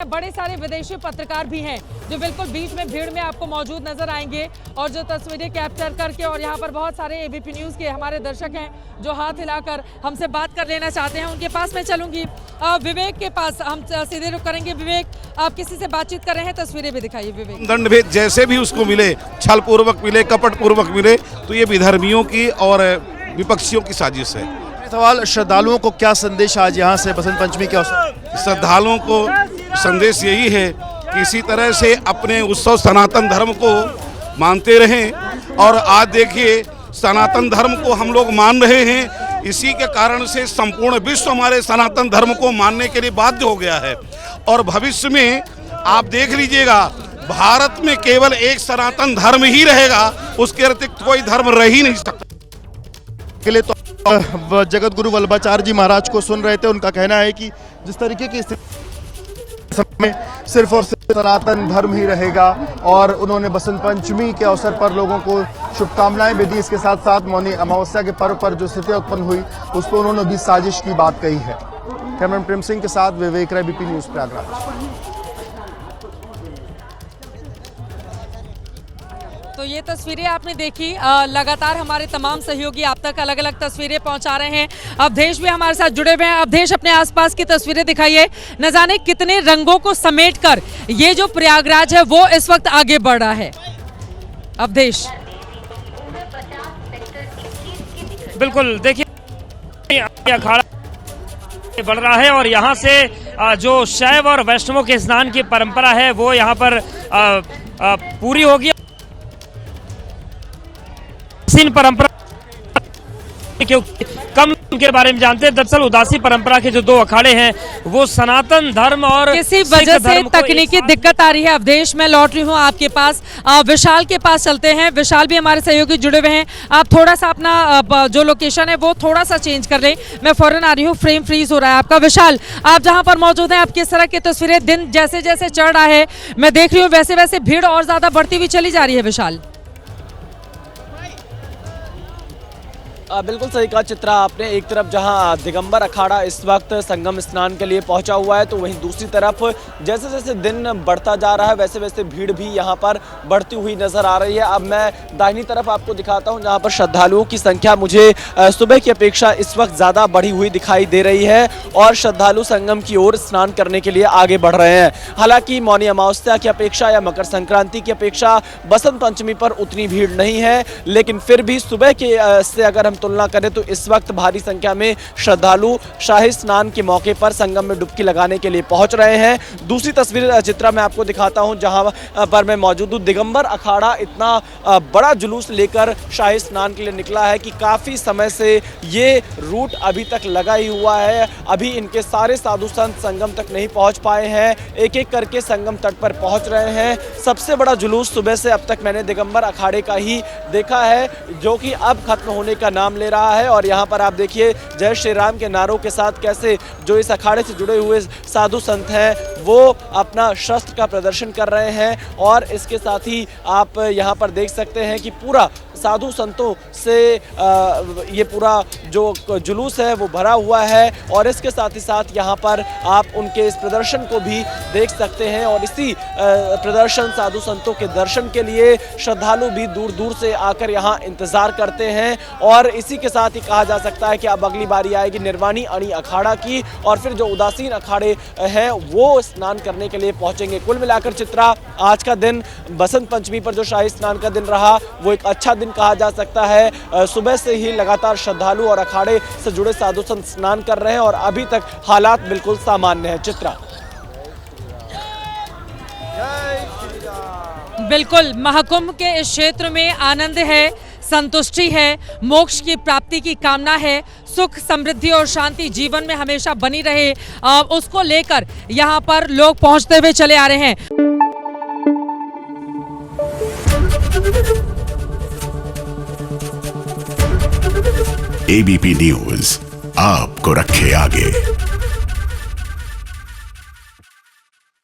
बड़े सारे विदेशी पत्रकार भी हैं जो बिल्कुल बीच में भीड़ में आपको मौजूद नजर आएंगे और जो तस्वीरें कैप्चर करके, और यहाँ पर बहुत सारे एबीपी न्यूज़ के हमारे दर्शक हैं जो हाथ हिलाकर हमसे बात कर लेना चाहते हैं। उनके पास मैं चलूंगी, विवेक के पास हम सीधे रुख करेंगे। विवेक, आप किसी से बातचीत कर रहे हैं, तस्वीरें भी दिखाइए। विवेक, दंड भेद जैसे भी उसको मिले, छल पूर्वक मिले, कपट पूर्वक मिले, तो ये विधर्मियों की और विपक्षियों की साजिश है। सवाल, श्रद्धालुओं को क्या संदेश आज यहाँ से बसंत पंचमी के अवसर? श्रद्धालुओं को संदेश यही है कि इसी तरह से अपने उत्सव सनातन धर्म को मानते रहें। और आज देखिए, सनातन धर्म को हम लोग मान रहे हैं, इसी के कारण से संपूर्ण विश्व हमारे सनातन धर्म को मानने के लिए बाध्य हो गया है। और भविष्य में आप देख लीजिएगा, भारत में केवल एक सनातन धर्म ही रहेगा, उसके अतिरिक्त कोई धर्म रह ही नहीं सकता। के लिए तो जगत गुरु वल्लभाचार्य जी महाराज को सुन रहे थे। उनका कहना है कि जिस तरीके की में सिर्फ और सिर्फ सनातन धर्म ही रहेगा, और उन्होंने बसंत पंचमी के अवसर पर लोगों को शुभकामनाएं भी दी। इसके साथ साथ मौनी अमावस्या के पर्व पर जो स्थिति उत्पन्न हुई, उस पर उन्होंने भी साजिश की बात कही है। कैमरामैन प्रेम सिंह के साथ विवेक राय, एबीपी न्यूज़ प्रयागराज। तो ये तस्वीरें आपने देखी, लगातार हमारे तमाम सहयोगी आप तक अलग अलग तस्वीरें पहुंचा रहे हैं। अवधेश भी हमारे साथ जुड़े हुए हैं। अवधेश, अपने आसपास की तस्वीरें दिखाइए। न जाने कितने रंगों को समेटकर ये जो प्रयागराज है वो इस वक्त आगे बढ़ रहा है। अवधेश, बिल्कुल, देखिए अखाड़ा बढ़ रहा है और यहाँ से जो शैव और वैष्णवों के स्नान की परंपरा है वो यहाँ पर पूरी होगी। परंपरा कम के बारे में जानते हैं। दरअसल उदासी परंपरा के जो दो अखाड़े हैं वो सनातन धर्म और किसी वजह से तकनीकी दिक्कत आ रही है। अवधेश, मैं लौट रही हूँ आपके पास, विशाल के पास चलते हैं। विशाल भी हमारे सहयोगी जुड़े हुए हैं। आप थोड़ा सा अपना जो लोकेशन है वो थोड़ा सा चेंज कर लें, मैं फौरन आ रही हूँ। फ्रेम फ्रीज हो रहा है आपका। विशाल, आप जहाँ पर मौजूद हैं, आप किस तरह की तस्वीरें, दिन जैसे जैसे चढ़ रहा है मैं देख रही हूँ वैसे वैसे भीड़ और ज्यादा बढ़ती हुई चली जा रही है। विशाल, बिल्कुल सही कहा चित्रा आपने। एक तरफ जहां दिगंबर अखाड़ा इस वक्त संगम स्नान के लिए पहुंचा हुआ है, तो वहीं दूसरी तरफ जैसे जैसे दिन बढ़ता जा रहा है वैसे वैसे भीड़ भी यहां पर बढ़ती हुई नजर आ रही है। अब मैं दाहिनी तरफ आपको दिखाता हूं जहां पर श्रद्धालुओं की संख्या मुझे सुबह की अपेक्षा इस वक्त ज़्यादा बढ़ी हुई दिखाई दे रही है और श्रद्धालु संगम की ओर स्नान करने के लिए आगे बढ़ रहे हैं। हालांकि मौनी अमावस्या की अपेक्षा या मकर संक्रांति की अपेक्षा बसंत पंचमी पर उतनी भीड़ नहीं है, लेकिन फिर भी सुबह के से अगर हम तुलना करें तो इस वक्त भारी संख्या में श्रद्धालु शाही स्नान के मौके पर संगम में डुबकी लगाने के लिए पहुंच रहे हैं। दूसरी तस्वीर चित्रा मैं आपको दिखाता हूं जहां पर मैं मौजूद हूं। दिगंबर अखाड़ा इतना बड़ा जुलूस लेकर शाही स्नान के लिए निकला है कि काफ़ी समय से ये रूट अभी तक लगा ही हुआ है। अभी इनके सारे साधु संत संगम तक नहीं पहुँच पाए हैं, एक एक करके संगम तट पर पहुँच रहे हैं। सबसे बड़ा जुलूस सुबह से अब तक मैंने दिगंबर अखाड़े का ही देखा है, जो कि अब खत्म होने का नाम ले रहा है। और यहाँ पर आप देखिए जय श्री राम के नारों के साथ कैसे जो इस अखाड़े से जुड़े हुए साधु संत हैं वो अपना शस्त्र का प्रदर्शन कर रहे हैं। और इसके साथ ही आप यहाँ पर देख सकते हैं कि पूरा साधु संतों से ये पूरा जो जुलूस है वो भरा हुआ है। और इसके साथ ही साथ यहाँ पर आप उनके इस प्रदर्शन को भी देख सकते हैं। और इसी प्रदर्शन साधु संतों के दर्शन के लिए श्रद्धालु भी दूर दूर से आकर यहाँ इंतज़ार करते हैं। और इसी के साथ ही कहा जा सकता है कि अब अगली बारी आएगी निर्वाणी अणी अखाड़ा की, और फिर जो उदासीन अखाड़े हैं वो स्नान करने के लिए पहुँचेंगे। कुल मिलाकर चित्रा, आज का दिन बसंत पंचमी पर जो शाही स्नान का दिन रहा वो एक अच्छा दिन कहा जा सकता है। सुबह से ही लगातार श्रद्धालु और अखाड़े से जुड़े साधु संत स्नान कर रहे हैं और अभी तक हालात बिल्कुल सामान्य है। चित्रा, बिल्कुल महाकुंभ के इस क्षेत्र में आनंद है, संतुष्टि है, मोक्ष की प्राप्ति की कामना है, सुख समृद्धि और शांति जीवन में हमेशा बनी रहे, उसको लेकर यहाँ पर लोग पहुँचते हुए चले आ रहे हैं। एबीपी न्यूज़ आपको रखे आगे।